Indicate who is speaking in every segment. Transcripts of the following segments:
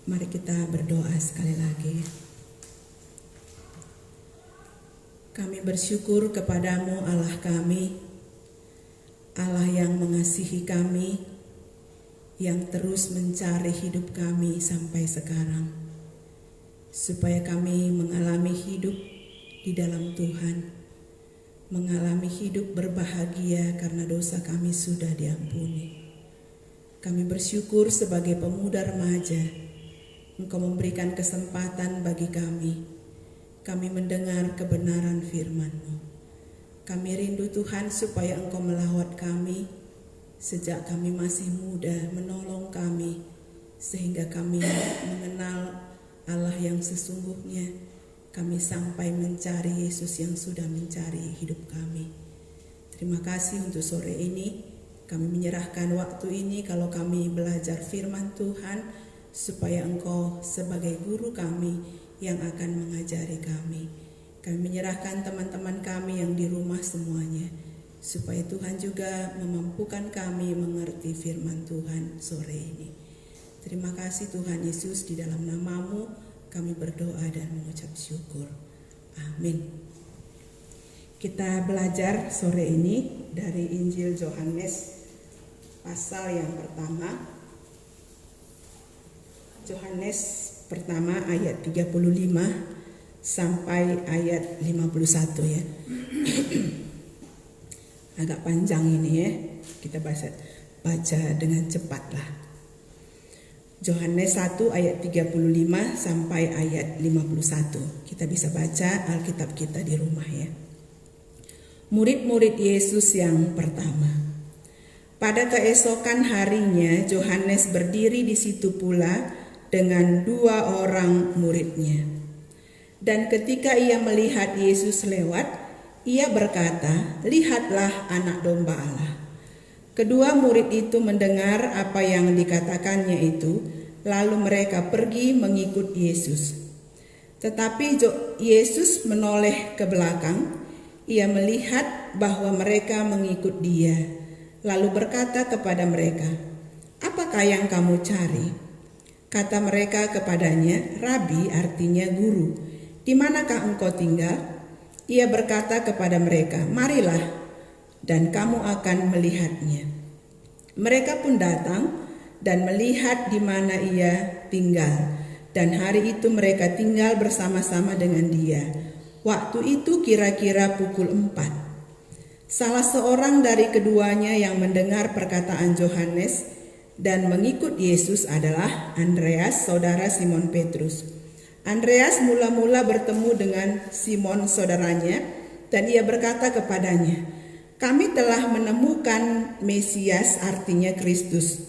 Speaker 1: Mari kita berdoa sekali lagi. Kami bersyukur kepadamu Allah kami, Allah yang mengasihi kami, yang terus mencari hidup kami sampai sekarang, supaya kami mengalami hidup di dalam Tuhan, mengalami hidup berbahagia karena dosa kami sudah diampuni. Kami bersyukur sebagai pemuda remaja, Engkau memberikan kesempatan bagi kami mendengar kebenaran firman-Mu. Kami rindu Tuhan supaya Engkau melawat kami sejak kami masih muda, menolong kami sehingga kami mengenal Allah yang sesungguhnya. Kami sampai mencari Yesus yang sudah mencari hidup kami. Terima kasih untuk sore ini. Kami menyerahkan waktu ini kalau kami belajar firman Tuhan, supaya Engkau sebagai guru kami yang akan mengajari kami. Kami menyerahkan teman-teman kami yang di rumah semuanya, supaya Tuhan juga memampukan kami mengerti firman Tuhan sore ini. Terima kasih Tuhan Yesus, di dalam nama-Mu kami berdoa dan mengucap syukur. Amin. Kita belajar sore ini dari Injil Yohanes pasal yang pertama. Yohanes pertama ayat 35 sampai ayat 51 ya. Agak panjang ini ya. Kita baca dengan cepat lah. Yohanes 1 ayat 35 sampai ayat 51. Kita bisa baca Alkitab kita di rumah ya. Murid-murid Yesus yang pertama. Pada keesokan harinya Yohanes berdiri di situ pula dengan 2 orang muridnya. Dan ketika ia melihat Yesus lewat, ia berkata, "Lihatlah anak domba Allah." Kedua murid itu mendengar apa yang dikatakannya itu, lalu mereka pergi mengikut Yesus. Tetapi Yesus menoleh ke belakang, ia melihat bahwa mereka mengikut dia, lalu berkata kepada mereka, "Apakah yang kamu cari?" Kata mereka kepadanya, "Rabi," artinya guru, "di manakah engkau tinggal?" Ia berkata kepada mereka, "Marilah, dan kamu akan melihatnya." Mereka pun datang dan melihat di mana ia tinggal, dan hari itu mereka tinggal bersama-sama dengan dia. Waktu itu kira-kira pukul 4. Salah seorang dari keduanya yang mendengar perkataan Yohanes dan mengikut Yesus adalah Andreas, saudara Simon Petrus. Andreas mula-mula bertemu dengan Simon saudaranya, dan ia berkata kepadanya, "Kami telah menemukan Mesias," artinya Kristus.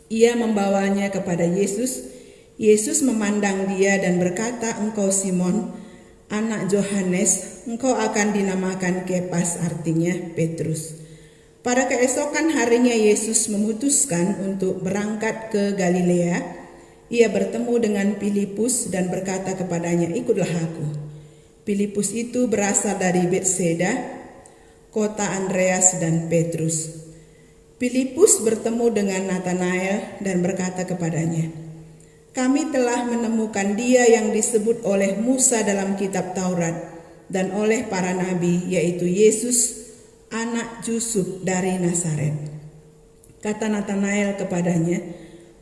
Speaker 1: Ia membawanya kepada Yesus. Yesus memandang dia dan berkata, "Engkau Simon, anak Yohanes, engkau akan dinamakan Kepas," artinya Petrus. Pada keesokan harinya Yesus memutuskan untuk berangkat ke Galilea. Ia bertemu dengan Filipus dan berkata kepadanya, "Ikutlah aku." Filipus itu berasal dari Betseda, kota Andreas dan Petrus. Filipus bertemu dengan Natanael dan berkata kepadanya, "Kami telah menemukan dia yang disebut oleh Musa dalam kitab Taurat dan oleh para nabi, yaitu Yesus, anak Yusuf dari Nazaret." Kata Natanael kepadanya,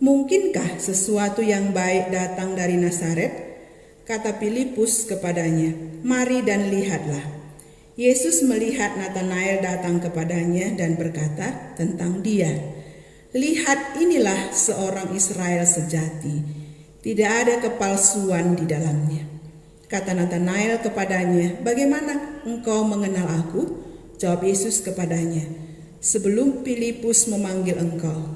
Speaker 1: "Mungkinkah sesuatu yang baik datang dari Nazaret?" Kata Filipus kepadanya, "Mari dan lihatlah." Yesus melihat Natanael datang kepadanya dan berkata tentang dia, "Lihat, inilah seorang Israel sejati, tidak ada kepalsuan di dalamnya." Kata Natanael kepadanya, "Bagaimana engkau mengenal aku?" Jawab Yesus kepadanya, "Sebelum Filipus memanggil engkau,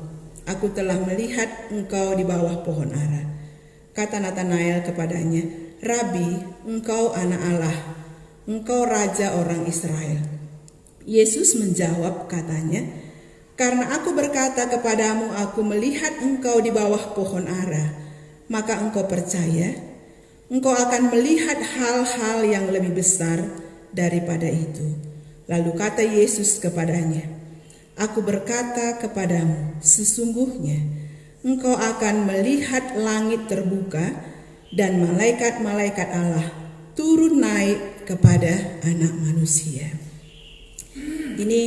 Speaker 1: aku telah melihat engkau di bawah pohon ara." Kata Natanael kepadanya, "Rabi, engkau anak Allah, engkau raja orang Israel." Yesus menjawab katanya, "Karena aku berkata kepadamu, aku melihat engkau di bawah pohon ara, maka engkau percaya. Engkau akan melihat hal-hal yang lebih besar daripada itu." Lalu kata Yesus kepadanya, "Aku berkata kepadamu, sesungguhnya engkau akan melihat langit terbuka dan malaikat-malaikat Allah turun naik kepada anak manusia. Ini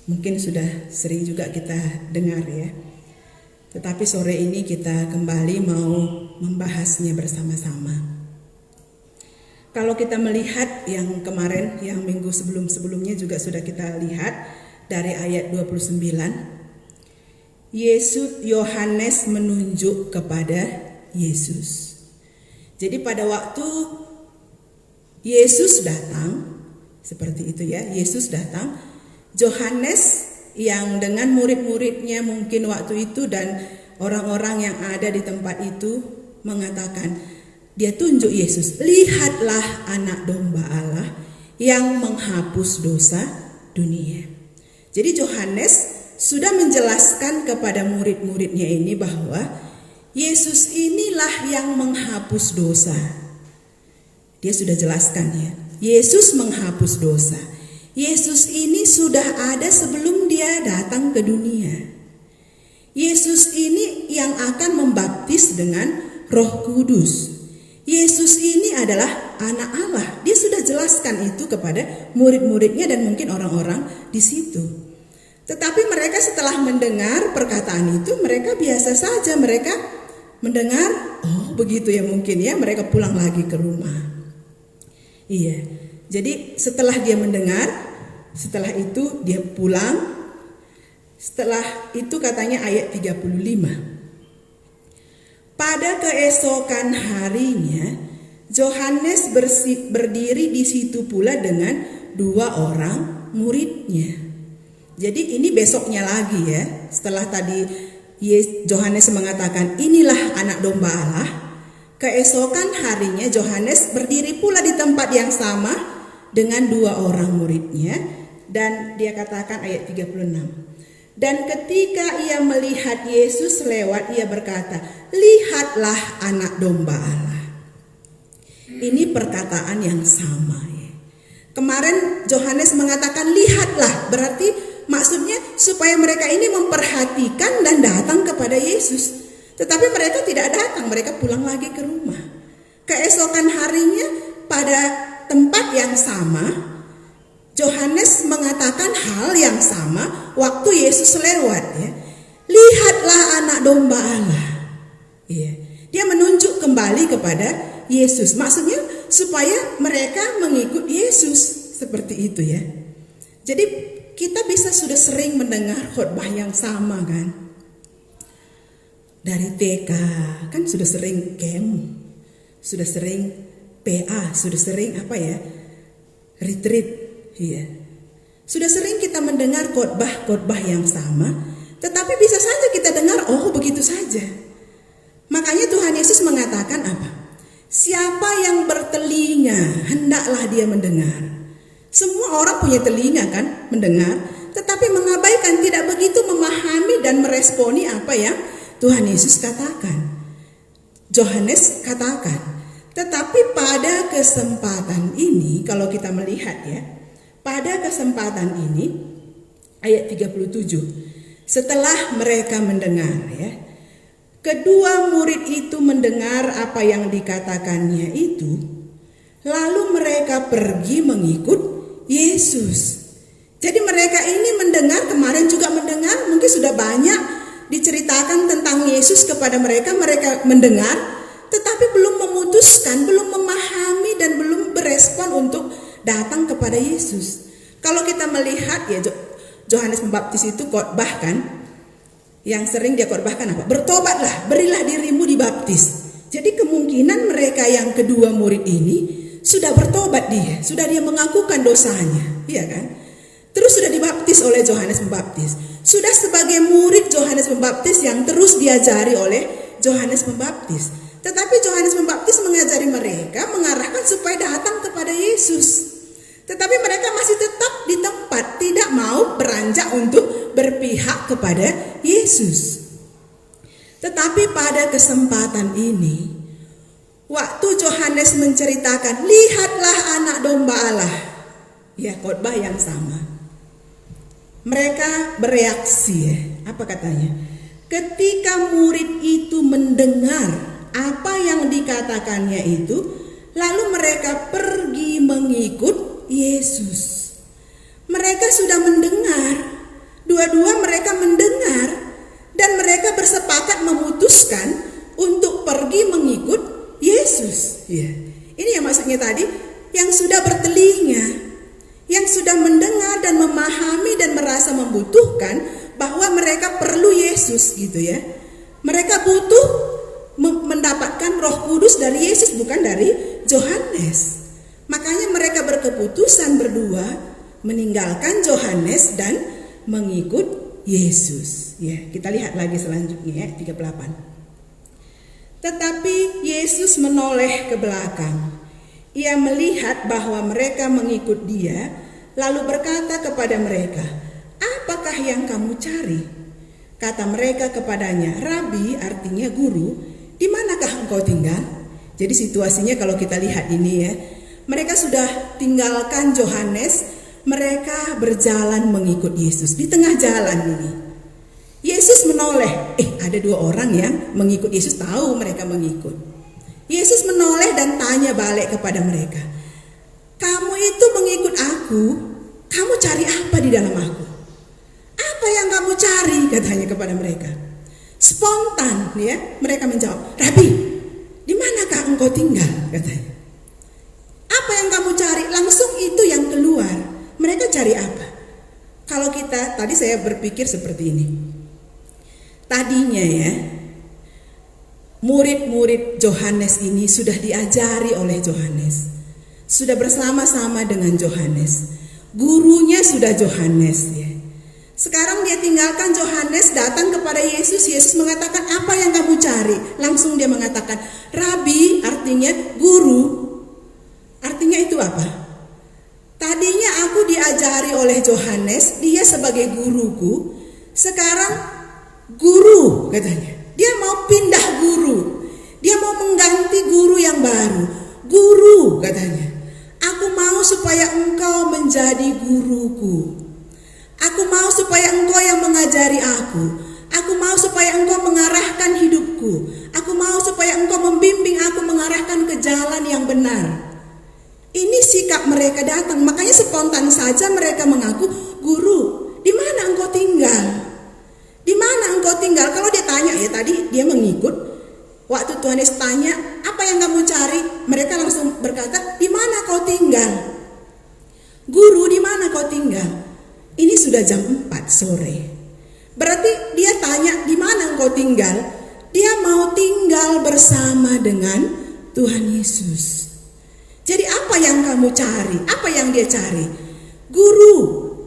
Speaker 1: mungkin sudah sering juga kita dengar ya. Tetapi sore ini kita kembali mau membahasnya bersama-sama. Kalau kita melihat yang kemarin, yang minggu sebelum-sebelumnya juga sudah kita lihat dari ayat 29. Yohanes menunjuk kepada Yesus. Jadi pada waktu Yesus datang, seperti itu ya, Yesus datang, Yohanes yang dengan murid-muridnya mungkin waktu itu dan orang-orang yang ada di tempat itu mengatakan, dia tunjuk Yesus, lihatlah anak domba Allah yang menghapus dosa dunia. Jadi Yohanes sudah menjelaskan kepada murid-muridnya ini bahwa Yesus inilah yang menghapus dosa. Dia sudah jelaskan ya, Yesus menghapus dosa. Yesus ini sudah ada sebelum dia datang ke dunia. Yesus ini yang akan membaptis dengan Roh Kudus. Yesus ini adalah anak Allah. Dia sudah jelaskan itu kepada murid-muridnya dan mungkin orang-orang di situ. Tetapi mereka setelah mendengar perkataan itu, mereka biasa saja. Mereka mendengar, oh begitu ya mungkin ya, mereka pulang lagi ke rumah. Iya, jadi setelah dia mendengar, setelah itu dia pulang. Setelah itu katanya ayat 35. Pada keesokan harinya, Yohanes berdiri di situ pula dengan 2 orang muridnya. Jadi ini besoknya lagi ya. Setelah tadi Yohanes mengatakan inilah anak domba Allah, keesokan harinya Yohanes berdiri pula di tempat yang sama dengan 2 orang muridnya. Dan dia katakan ayat 36. Dan ketika ia melihat Yesus lewat, ia berkata, lihatlah anak domba Allah. Ini perkataan yang sama ya. Kemarin Yohanes mengatakan lihatlah, berarti maksudnya supaya mereka ini memperhatikan dan datang kepada Yesus. Tetapi mereka tidak datang, mereka pulang lagi ke rumah. Keesokan harinya pada tempat yang sama, Yohanes mengatakan hal yang sama waktu Yesus lewat ya. Lihatlah anak domba Allah. Ya. Dia menunjuk kembali kepada Yesus. Maksudnya supaya mereka mengikut Yesus seperti itu ya. Jadi kita bisa sudah sering mendengar khotbah yang sama kan. Dari TK kan sudah sering camp, sudah sering PA, sudah sering apa ya? Retreat. Iya. Sudah sering kita mendengar khotbah yang sama, tetapi bisa saja kita dengar oh begitu saja. Makanya Tuhan Yesus mengatakan apa? Siapa yang bertelinga hendaklah dia mendengar. Semua orang punya telinga kan mendengar, tetapi mengabaikan, tidak begitu memahami dan meresponi apa yang Tuhan Yesus katakan. Yohanes katakan. Tetapi pada kesempatan ini kalau kita melihat ya, pada kesempatan ini ayat 37, setelah mereka mendengar ya, kedua murid itu mendengar apa yang dikatakannya itu, lalu mereka pergi mengikut Yesus. Jadi mereka ini mendengar, kemarin juga mendengar, mungkin sudah banyak diceritakan tentang Yesus kepada mereka, mereka mendengar, tetapi belum memutuskan, belum memahami dan belum berespon untuk datang kepada Yesus. Kalau kita melihat ya, Yohanes Pembaptis itu khotbah kan, yang sering dia khotbahkan apa? Bertobatlah, berilah dirimu dibaptis. Jadi kemungkinan mereka yang kedua murid ini sudah bertobat dia, sudah dia mengakukan dosanya, iya kan? Terus sudah dibaptis oleh Yohanes Pembaptis. Sudah sebagai murid Yohanes Pembaptis yang terus diajari oleh Yohanes Pembaptis. Tetapi Yohanes Pembaptis mengajari mereka, mengarahkan supaya datang kepada Yesus. Tetapi mereka masih tetap di tempat, tidak mau beranjak untuk berpihak kepada Yesus. Tetapi pada kesempatan ini, waktu Yohanes menceritakan, lihatlah anak domba Allah. Ya, khotbah yang sama. Mereka bereaksi ya. Apa katanya? Ketika murid itu mendengar apa yang dikatakannya itu, lalu mereka pergi mengikut Yesus. Mereka sudah mendengar, dua-dua mereka mendengar, dan mereka bersepakat memutuskan untuk pergi mengikut Yesus. Ya. Ini yang maksudnya tadi, yang sudah bertelinga, yang sudah mendengar dan memahami dan merasa membutuhkan bahwa mereka perlu Yesus gitu ya. Mereka butuh mendapatkan Roh Kudus dari Yesus, bukan dari Yohanes. Makanya mereka berkeputusan berdua meninggalkan Yohanes dan mengikut Yesus. Ya, kita lihat lagi selanjutnya ya, 38. Tetapi Yesus menoleh ke belakang. Ia melihat bahwa mereka mengikut Dia, lalu berkata kepada mereka, "Apakah yang kamu cari?" Kata mereka kepadanya, "Rabi," artinya guru, "di manakah engkau tinggal?" Jadi situasinya kalau kita lihat ini ya, mereka sudah tinggalkan Yohanes, mereka berjalan mengikut Yesus. Di tengah jalan ini, Yesus menoleh. Ada dua orang yang mengikut Yesus, tahu mereka mengikut. Yesus menoleh dan tanya balik kepada mereka, "Kamu itu mengikut aku, kamu cari apa di dalam aku? Apa yang kamu cari?" katanya kepada mereka. Spontan ya, mereka menjawab, "Rabi, di manakah engkau tinggal?" katanya. Apa yang kamu cari? Langsung itu yang keluar. Mereka cari apa? Kalau kita, tadi saya berpikir seperti ini. Tadinya ya, murid-murid Yohanes ini sudah diajari oleh Yohanes, sudah bersama-sama dengan Yohanes. Gurunya sudah Yohanes ya. Sekarang dia tinggalkan Yohanes, datang kepada Yesus. Yesus mengatakan, "Apa yang kamu cari?" Langsung dia mengatakan, "Rabi," artinya guru. Artinya itu apa? Tadinya aku diajari oleh Yohanes, dia sebagai guruku. Sekarang guru katanya. Dia mau pindah guru. Dia mau mengganti guru yang baru. Guru katanya, "Aku mau supaya engkau menjadi guruku. Aku mau supaya engkau yang mengajari aku. Aku mau supaya engkau mengarahkan hidupku. Aku mau supaya engkau membimbing aku mengarahkan ke jalan yang benar." Ini sikap mereka datang. Makanya spontan saja mereka mengaku, "Guru, di mana engkau tinggal? Di mana engkau tinggal?" Kalau dia tanya ya, tadi dia mengikut. Waktu Tuhan Yesus tanya, "Apa yang kamu cari?" Mereka langsung berkata, "Di mana kau tinggal? Guru, di mana kau tinggal?" Ini sudah jam 4 sore. Berarti dia tanya, "Di mana engkau tinggal?" Dia mau tinggal bersama dengan Tuhan Yesus. Jadi apa yang kamu cari? Apa yang dia cari? Guru,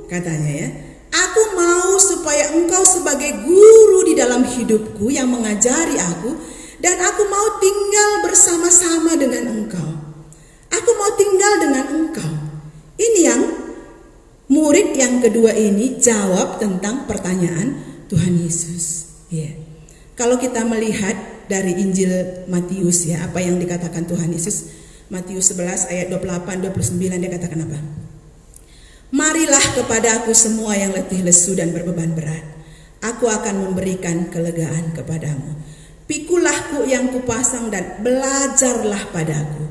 Speaker 1: katanya ya. "Aku mau supaya engkau sebagai guru di dalam hidupku yang mengajari aku, dan aku mau tinggal bersama-sama dengan engkau. Aku mau tinggal dengan engkau." Ini yang murid yang kedua ini jawab tentang pertanyaan Tuhan Yesus. Ya. Kalau kita melihat dari Injil Matius ya, apa yang dikatakan Tuhan Yesus, Matius 11 ayat 28-29 dia katakan apa? "Marilah kepada aku semua yang letih lesu dan berbeban berat. Aku akan memberikan kelegaan kepadamu. Pikulah kuk yang kupasang dan belajarlah padaku.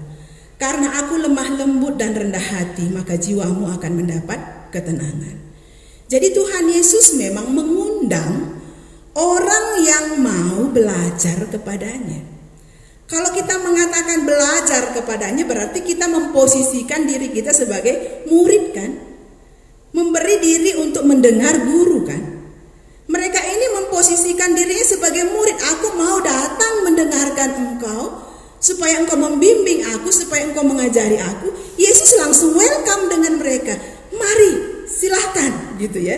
Speaker 1: Karena aku lemah lembut dan rendah hati, maka jiwamu akan mendapat ketenangan." Jadi Tuhan Yesus memang mengundang orang yang mau belajar kepadanya. Kalau kita mengatakan belajar kepadanya, berarti kita memposisikan diri kita sebagai murid kan? Memberi diri untuk mendengar guru kan? Mereka ini memposisikan dirinya sebagai murid. "Aku mau datang mendengarkan engkau, supaya engkau membimbing aku, supaya engkau mengajari aku." Yesus langsung welcome dengan mereka. "Mari, silahkan," gitu ya.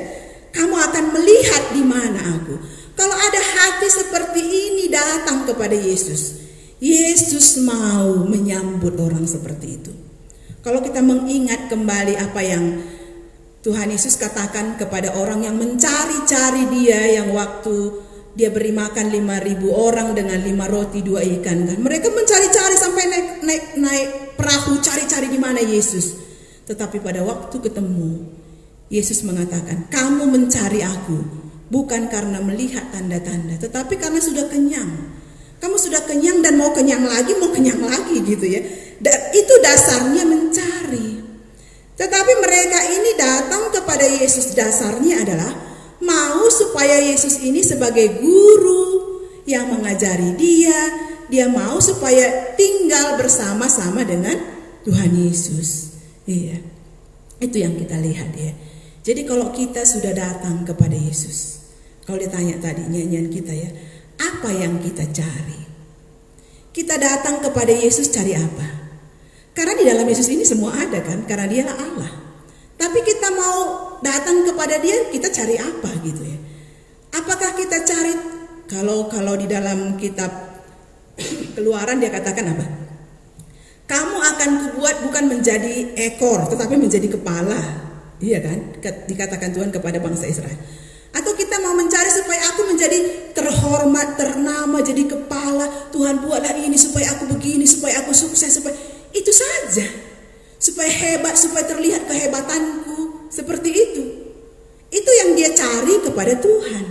Speaker 1: "Kamu akan melihat di mana aku." Kalau ada hati seperti ini datang kepada Yesus, Yesus mau menyambut orang seperti itu. Kalau kita mengingat kembali apa yang Tuhan Yesus katakan kepada orang yang mencari-cari dia, yang waktu dia beri makan 5.000 orang dengan 5 roti 2 ikan kan. Mereka mencari-cari sampai naik perahu, cari-cari di mana Yesus. Tetapi pada waktu ketemu, Yesus mengatakan, "Kamu mencari aku bukan karena melihat tanda-tanda, tetapi karena sudah kenyang. Kamu sudah kenyang dan mau kenyang lagi gitu ya. Dan itu dasarnya mencari. Tetapi mereka ini datang kepada Yesus, dasarnya adalah mau supaya Yesus ini sebagai guru yang mengajari dia mau supaya tinggal bersama-sama dengan Tuhan Yesus. Iya. Itu yang kita lihat ya. Jadi kalau kita sudah datang kepada Yesus, kalau ditanya tadi nyanyian kita ya, apa yang kita cari? Kita datang kepada Yesus cari apa? Karena di dalam Yesus ini semua ada kan, karena dialah Allah. Tapi kita mau datang kepada dia, kita cari apa gitu ya? Apakah kita cari, kalau di dalam kitab Keluaran dia katakan apa? Kamu akan kubuat bukan menjadi ekor, tetapi menjadi kepala. Iya kan? Dikatakan Tuhan kepada bangsa Israel. Atau kita mau mencari supaya aku menjadi terhormat, ternama, jadi kepala. Tuhan buatlah ini supaya aku begini, supaya aku sukses, supaya itu saja. Supaya hebat, supaya terlihat kehebatanku. Seperti itu. Itu yang dia cari kepada Tuhan.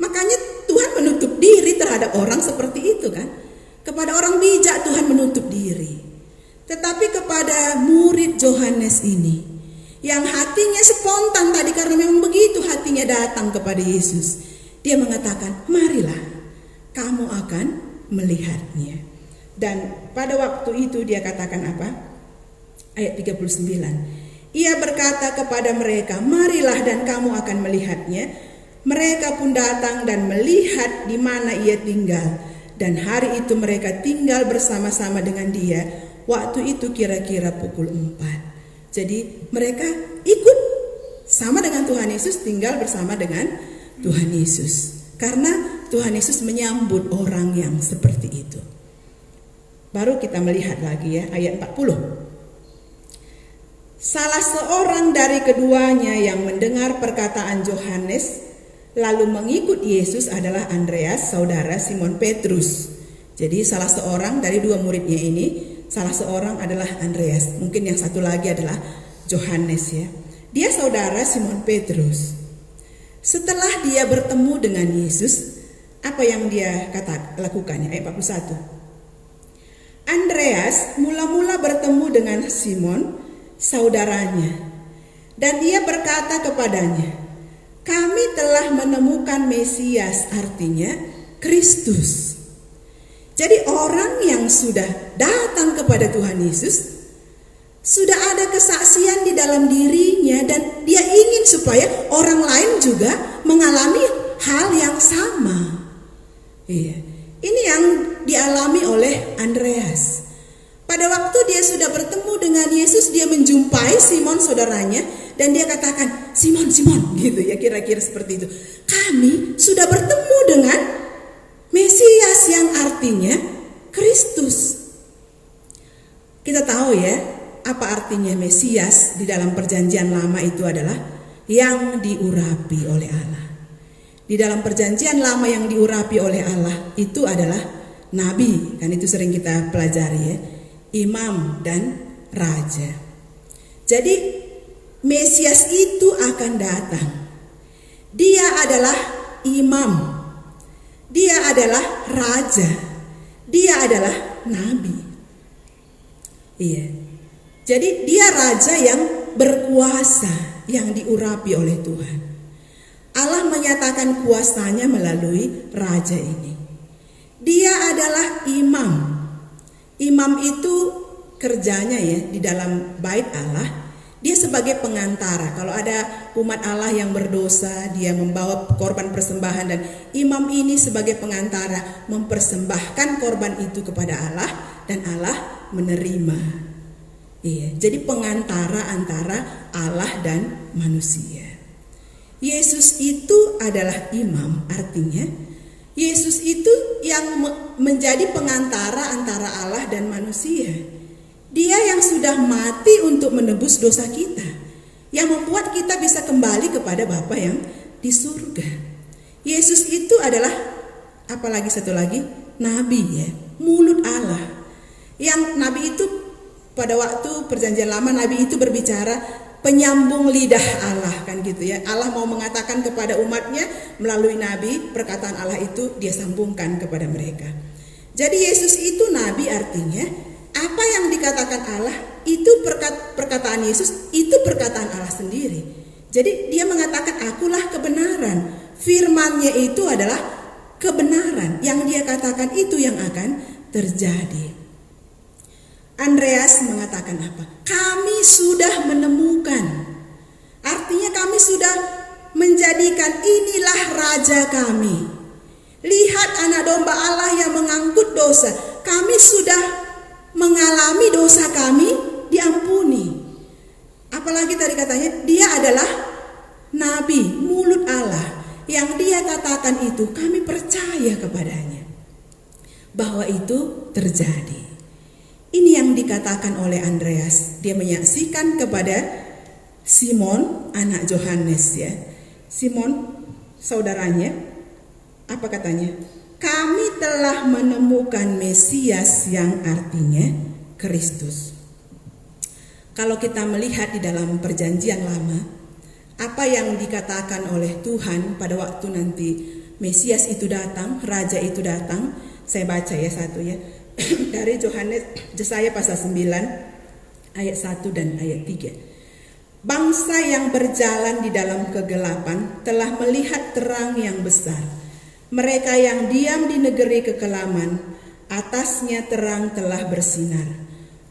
Speaker 1: Makanya Tuhan menutup diri terhadap orang seperti itu kan. Kepada orang bijak Tuhan menutup diri. Tetapi kepada murid Yohanes ini, yang hatinya spontan tadi karena memang begitu hatinya datang kepada Yesus, dia mengatakan, marilah kamu akan melihatnya. Dan pada waktu itu dia katakan apa? Ayat 39. Ia berkata kepada mereka, marilah dan kamu akan melihatnya. Mereka pun datang dan melihat di mana ia tinggal. Dan hari itu mereka tinggal bersama-sama dengan dia. Waktu itu kira-kira pukul 4. Jadi mereka ikut sama dengan Tuhan Yesus, tinggal bersama dengan Tuhan Yesus. Karena Tuhan Yesus menyambut orang yang seperti itu. Baru kita melihat lagi ya ayat 40. Salah seorang dari keduanya yang mendengar perkataan Yohanes lalu mengikut Yesus adalah Andreas, saudara Simon Petrus. Jadi salah seorang dari dua muridnya ini, salah seorang adalah Andreas. Mungkin yang satu lagi adalah Yohanes ya. Dia saudara Simon Petrus. Setelah dia bertemu dengan Yesus, apa yang dia lakukan? Ayat 41. Andreas mula-mula bertemu dengan Simon, saudaranya. Dan ia berkata kepadanya, kami telah menemukan Mesias, artinya Kristus. Jadi orang yang sudah datang kepada Tuhan Yesus, sudah ada kesaksian di dalam dirinya dan dia ingin supaya orang lain juga mengalami hal yang sama. Iya. Ini yang dialami oleh Andreas. Pada waktu dia sudah bertemu dengan Yesus, dia menjumpai Simon saudaranya dan dia katakan, Simon, Simon, gitu ya, kira-kira seperti itu. Kami sudah bertemu dengan Mesias yang artinya Kristus. Kita tahu ya, apa artinya Mesias di dalam perjanjian lama itu adalah yang diurapi oleh Allah. Di dalam perjanjian lama yang diurapi oleh Allah itu adalah nabi, kan itu sering kita pelajari ya, imam dan raja. Jadi Mesias itu akan datang. Dia adalah imam, dia adalah raja, dia adalah nabi. Iya. Jadi dia raja yang berkuasa, yang diurapi oleh Tuhan. Allah menyatakan kuasanya melalui raja ini. Dia adalah imam. Imam itu kerjanya ya di dalam bait Allah. Dia sebagai pengantara. Kalau ada umat Allah yang berdosa, dia membawa korban persembahan dan imam ini sebagai pengantara mempersembahkan korban itu kepada Allah dan Allah menerima. Iya, jadi pengantara antara Allah dan manusia. Yesus itu adalah imam, artinya Yesus itu yang menjadi pengantara antara Allah dan manusia. Dia yang sudah mati untuk menebus dosa kita, yang membuat kita bisa kembali kepada Bapa yang di surga. Yesus itu adalah, apalagi satu lagi, nabi ya, mulut Allah. Yang nabi itu pada waktu perjanjian lama, nabi itu berbicara penyambung lidah Allah, kan gitu ya. Allah mau mengatakan kepada umatnya melalui nabi, perkataan Allah itu dia sambungkan kepada mereka. Jadi Yesus itu nabi, artinya apa yang dikatakan Allah itu perkataan Yesus, itu perkataan Allah sendiri. Jadi dia mengatakan akulah kebenaran. Firman-Nya itu adalah kebenaran. Yang dia katakan itu yang akan terjadi. Andreas mengatakan apa? Kami sudah menemukan. Artinya kami sudah menjadikan inilah raja kami. Lihat anak domba Allah yang mengangkut dosa. Kami sudah mengalami dosa kami diampuni. Apalagi tadi katanya dia adalah nabi, mulut Allah. Yang dia katakan itu kami percaya kepadanya. Bahwa itu terjadi. Ini yang dikatakan oleh Andreas. Dia menyaksikan kepada Simon, anak Yohanes ya. Simon, saudaranya, apa katanya? Kami telah menemukan Mesias yang artinya Kristus. Kalau kita melihat di dalam perjanjian lama, apa yang dikatakan oleh Tuhan pada waktu nanti Mesias itu datang, Raja itu datang, saya baca ya satu ya. Dari Yesaya pasal 9 ayat 1 dan ayat 3. Bangsa yang berjalan di dalam kegelapan telah melihat terang yang besar. Mereka yang diam di negeri kekelaman, atasnya terang telah bersinar.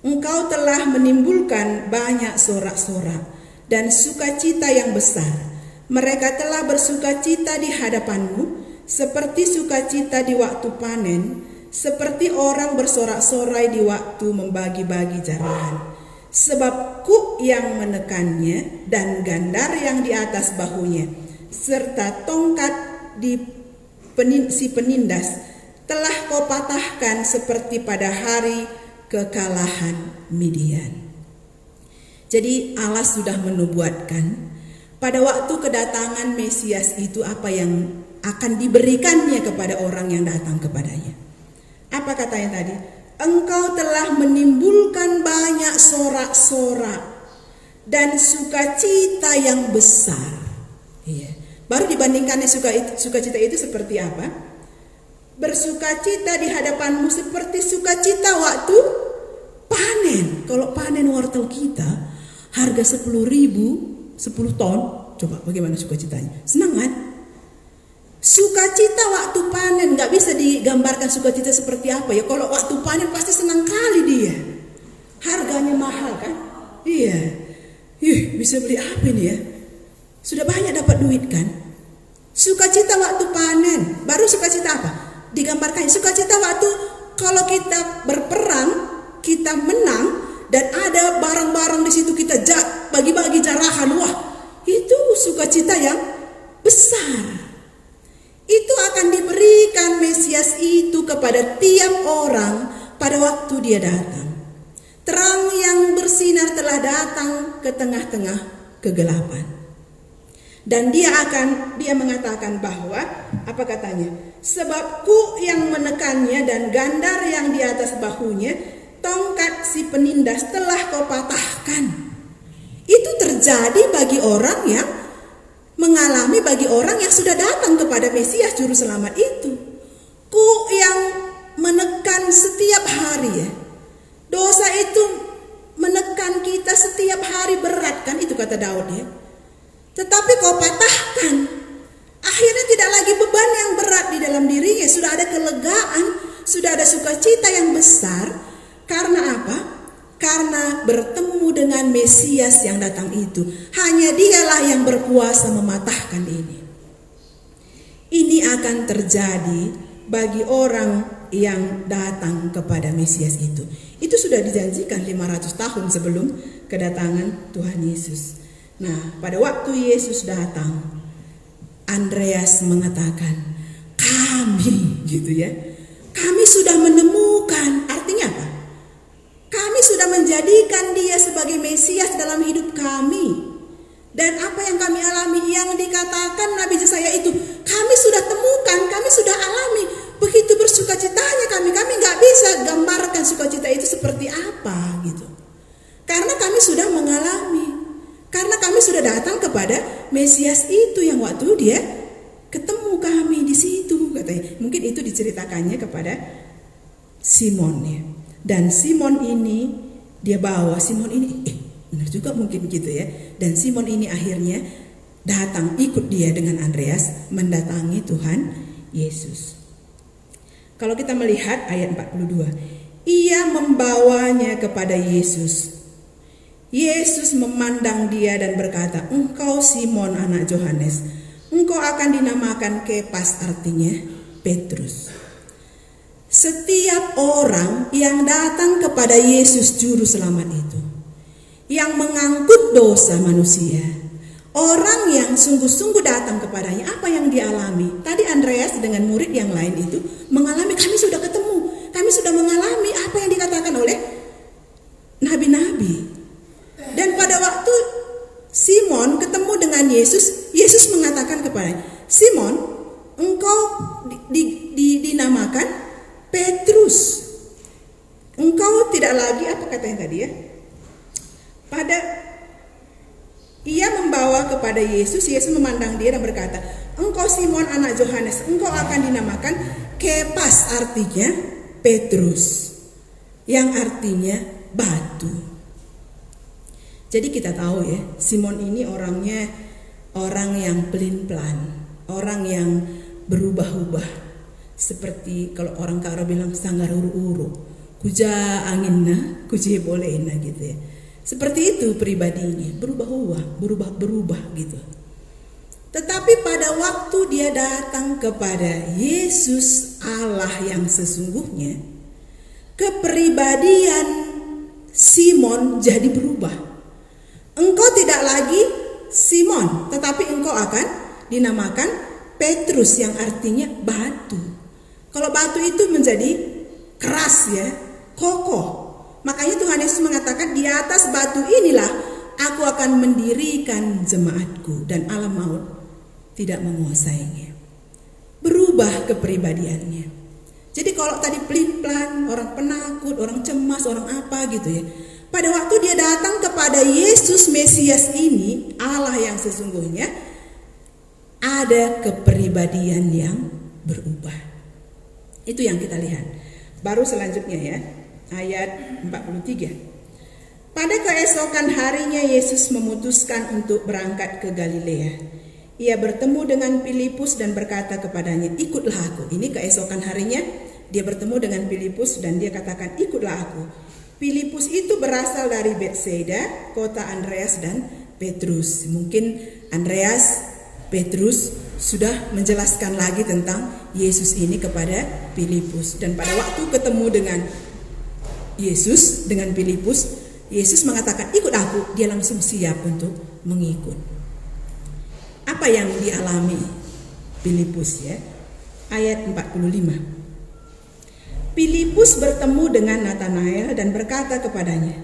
Speaker 1: Engkau telah menimbulkan banyak sorak-sorak dan sukacita yang besar. Mereka telah bersukacita di hadapanmu, seperti sukacita di waktu panen, seperti orang bersorak-sorai di waktu membagi-bagi jarahan. Sebab kuk yang menekannya dan gandar yang di atas bahunya, serta tongkat di si penindas, telah kau patahkan seperti pada hari kekalahan Midian. Jadi Allah sudah menubuatkan pada waktu kedatangan Mesias itu apa yang akan diberikannya kepada orang yang datang kepadanya. Apa katanya tadi? Engkau telah menimbulkan banyak sorak-sorak dan sukacita yang besar. Iya. Baru dibandingkannya sukacita itu seperti apa? Bersukacita di hadapanmu seperti sukacita waktu panen. Kalau panen wortel kita harga 10.000, 10 ton. Coba bagaimana sukacitanya? Senang kan? Sukacita waktu panen gak bisa digambarkan sukacita seperti apa ya. Kalau waktu panen pasti senang kali dia. Harganya mahal kan? Iya. Bisa beli apa ini ya? Sudah banyak dapat duit kan? Sukacita waktu panen. Baru sukacita apa? Digambarkan sukacita waktu kalau kita berperang, kita menang dan ada barang-barang di situ kita bagi-bagi jarahan. Wah, itu sukacita yang besar. Itu akan diberikan Mesias itu kepada tiap orang pada waktu dia datang. Terang yang bersinar telah datang ke tengah-tengah kegelapan. Dan dia mengatakan bahwa, apa katanya? Sebab kuk yang menekannya dan gandar yang di atas bahunya, tongkat si penindas telah kau patahkan. Itu terjadi bagi orang yang mengalami, bagi orang yang sudah datang kepada Mesias Juru Selamat itu. Kuk yang menekan setiap hari ya. Dosa itu menekan kita setiap hari, berat kan, itu kata Daud ya. Tetapi kau patahkan. Akhirnya tidak lagi beban yang berat di dalam dirinya. Sudah ada kelegaan, sudah ada sukacita yang besar. Karena apa? Karena bertemu dengan Mesias yang datang itu. Hanya dialah yang berkuasa mematahkan ini. Ini akan terjadi bagi orang yang datang kepada Mesias itu. Itu sudah dijanjikan 500 tahun sebelum kedatangan Tuhan Yesus. Nah, pada waktu Yesus datang, Andreas mengatakan, kami gitu ya. Kami sudah menemukan, artinya apa? Kami sudah menjadikan dia sebagai Mesias dalam hidup kami. Dan apa yang kami alami, yang dikatakan Nabi Yesaya itu, kami sudah temukan, kami sudah alami. Begitu bersukacitanya kami gak bisa gambarkan sukacita itu seperti apa gitu. Karena kami sudah mengalami. Karena kepada Mesias itu yang waktu dia ketemu kami di situ, katanya. Mungkin itu diceritakannya kepada Simon ya. Dan Simon ini dia bawa Simon ini, benar juga mungkin gitu ya. Dan Simon ini akhirnya datang ikut dia dengan Andreas mendatangi Tuhan Yesus. Kalau kita melihat ayat 42, ia membawanya kepada Yesus. Yesus memandang dia dan berkata, engkau Simon anak Yohanes, engkau akan dinamakan Kepas, artinya Petrus. Setiap orang yang datang kepada Yesus Juru Selamat itu, yang mengangkut dosa manusia, orang yang sungguh-sungguh datang kepadanya, apa yang dialami? Tadi Andreas dengan murid yang lain itu mengalami, kami sudah ketemu, kami sudah mengalami apa yang dikatakan oleh nabi-nabi. Dan pada waktu Simon ketemu dengan Yesus, Yesus mengatakan kepadanya, Simon, engkau dinamakan Petrus. Engkau tidak lagi, apa katanya tadi ya? Ia membawa kepada Yesus, Yesus memandang dia dan berkata, engkau Simon anak Yohanes, engkau akan dinamakan Kepas, artinya Petrus, yang artinya batu. Jadi kita tahu ya, Simon ini orangnya orang yang pelin-pelan, orang yang berubah-ubah. Seperti kalau orang Karo bilang sanggar uru-uru, kuja anginna, kuja bolehna gitu ya. Seperti itu pribadinya, berubah gitu. Tetapi pada waktu dia datang kepada Yesus Allah yang sesungguhnya, kepribadian Simon jadi berubah. Engkau tidak lagi Simon, tetapi engkau akan dinamakan Petrus, yang artinya batu. Kalau batu itu menjadi keras ya, kokoh. Makanya Tuhan Yesus mengatakan, di atas batu inilah aku akan mendirikan jemaatku dan alam maut tidak menguasainya. Berubah kepribadiannya. Jadi kalau tadi pelin-pelan, orang penakut, orang cemas, orang apa gitu ya. Pada waktu dia datang kepada Yesus Mesias ini, Allah yang sesungguhnya, ada kepribadian yang berubah. Itu yang kita lihat. Baru selanjutnya ya, ayat 43. Pada keesokan harinya Yesus memutuskan untuk berangkat ke Galilea. Ia bertemu dengan Filipus dan berkata kepadanya, ikutlah aku. Ini keesokan harinya dia bertemu dengan Filipus dan dia katakan, ikutlah aku. Filipus itu berasal dari Betsaida, kota Andreas dan Petrus. Mungkin Andreas, Petrus sudah menjelaskan lagi tentang Yesus ini kepada Filipus. Dan pada waktu ketemu dengan Yesus, dengan Filipus, Yesus mengatakan, ikut aku. Dia langsung siap untuk mengikut. Apa yang dialami Filipus ya? Ayat 45. Filipus bertemu dengan Natanael dan berkata kepadanya,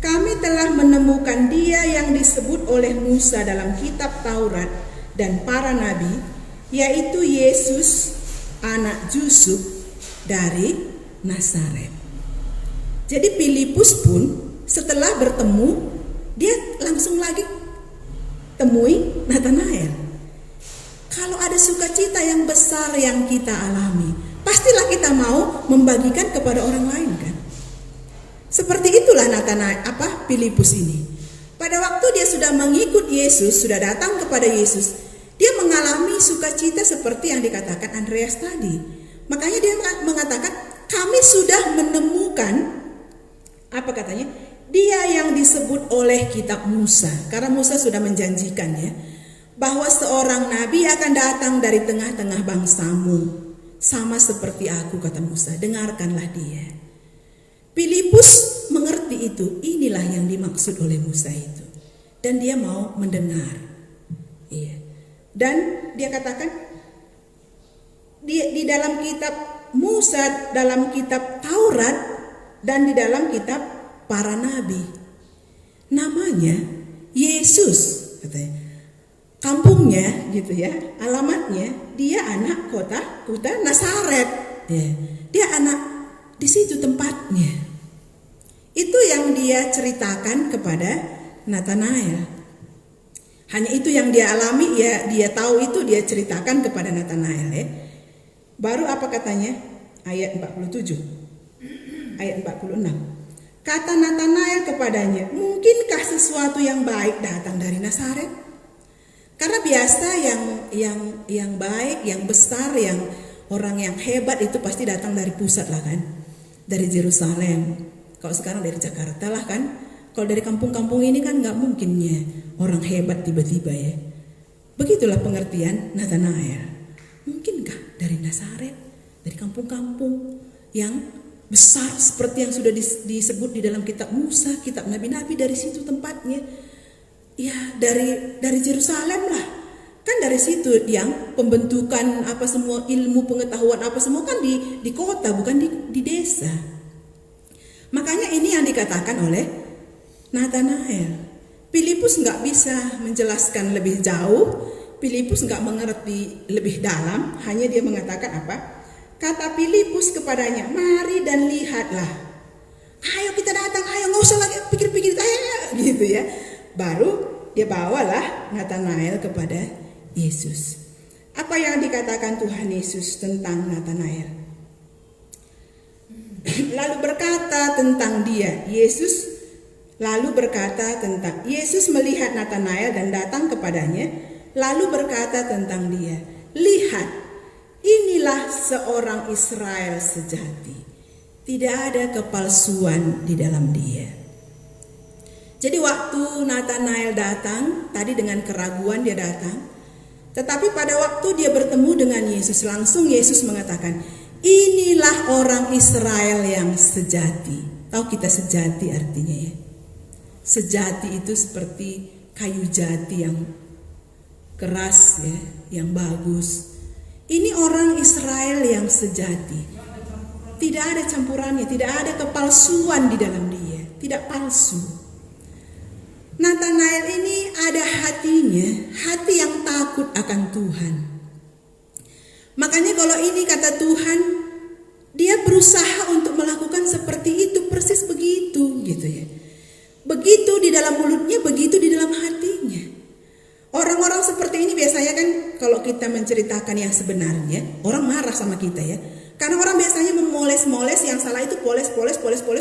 Speaker 1: kami telah menemukan dia yang disebut oleh Musa dalam kitab Taurat dan para nabi, yaitu Yesus anak Yusuf dari Nazaret. Jadi Filipus pun setelah bertemu, dia langsung lagi temui Natanael. Kalau ada sukacita yang besar yang kita alami, pastilah kita mau membagikan kepada orang lain kan. Seperti itulah Natanael, Filipus ini. Pada waktu dia sudah mengikut Yesus, sudah datang kepada Yesus, dia mengalami sukacita seperti yang dikatakan Andreas tadi. Makanya dia mengatakan, kami sudah menemukan, apa katanya? Dia yang disebut oleh kitab Musa. Karena Musa sudah menjanjikan ya, bahwa seorang nabi akan datang dari tengah-tengah bangsamu. Sama seperti aku, kata Musa, dengarkanlah dia. Filipus mengerti itu, inilah yang dimaksud oleh Musa itu. Dan dia mau mendengar. Iya. Dan dia katakan, di dalam kitab Musa, dalam kitab Taurat, dan di dalam kitab para nabi, namanya Yesus, katanya. Kampungnya gitu ya, alamatnya dia anak kota Nazaret ya. Dia anak di situ tempatnya. Itu yang dia ceritakan kepada Natanael. Hanya itu yang dia alami, ya dia tahu itu, dia ceritakan kepada Nathanael ya. Baru apa katanya? Ayat 47. Ayat 46. Kata Nathanael kepadanya, mungkinkah sesuatu yang baik datang dari Nazaret? Karena biasa yang baik, yang besar, yang orang yang hebat itu pasti datang dari pusat lah kan. Dari Yerusalem. Kalau sekarang dari Jakarta lah kan. Kalau dari kampung-kampung ini kan nggak mungkinnya orang hebat tiba-tiba ya. Begitulah pengertian Nathanael. Mungkinkah dari Nazaret, dari kampung-kampung yang besar seperti yang sudah disebut di dalam kitab Musa, kitab Nabi-Nabi, dari situ tempatnya. Ya dari Yerusalem lah. Kan dari situ yang pembentukan apa semua ilmu pengetahuan apa semua kan di kota, bukan di desa. Makanya ini yang dikatakan oleh Nathanael. Filipus nggak bisa menjelaskan lebih jauh. Filipus nggak mengerti lebih dalam. Hanya dia mengatakan apa? Kata Filipus kepadanya, mari dan lihatlah. Ayo kita datang, ayo nggak usah lagi pikir-pikir, ayo gitu ya. Baru dia bawalah Nathanael kepada Yesus. Apa yang dikatakan Tuhan Yesus tentang Nathanael? Lalu berkata tentang dia, Yesus melihat Nathanael dan datang kepadanya, lalu berkata tentang dia, lihat, inilah seorang Israel sejati. Tidak ada kepalsuan di dalam dia. Jadi waktu Nathanael datang, tadi dengan keraguan dia datang, tetapi pada waktu dia bertemu dengan Yesus, langsung Yesus mengatakan, inilah orang Israel yang sejati. Tahu kita sejati artinya ya? Sejati itu seperti kayu jati yang keras ya, yang bagus. Ini orang Israel yang sejati. Tidak ada campurannya, tidak ada kepalsuan di dalam dia, tidak palsu. Nathanael ini ada hatinya, hati yang takut akan Tuhan. Makanya kalau ini kata Tuhan, dia berusaha untuk melakukan seperti itu, persis begitu gitu ya. Begitu di dalam mulutnya, begitu di dalam hatinya. Orang-orang seperti ini biasanya kan kalau kita menceritakan yang sebenarnya, orang marah sama kita ya. Karena orang biasanya memoles-moles, yang salah itu poles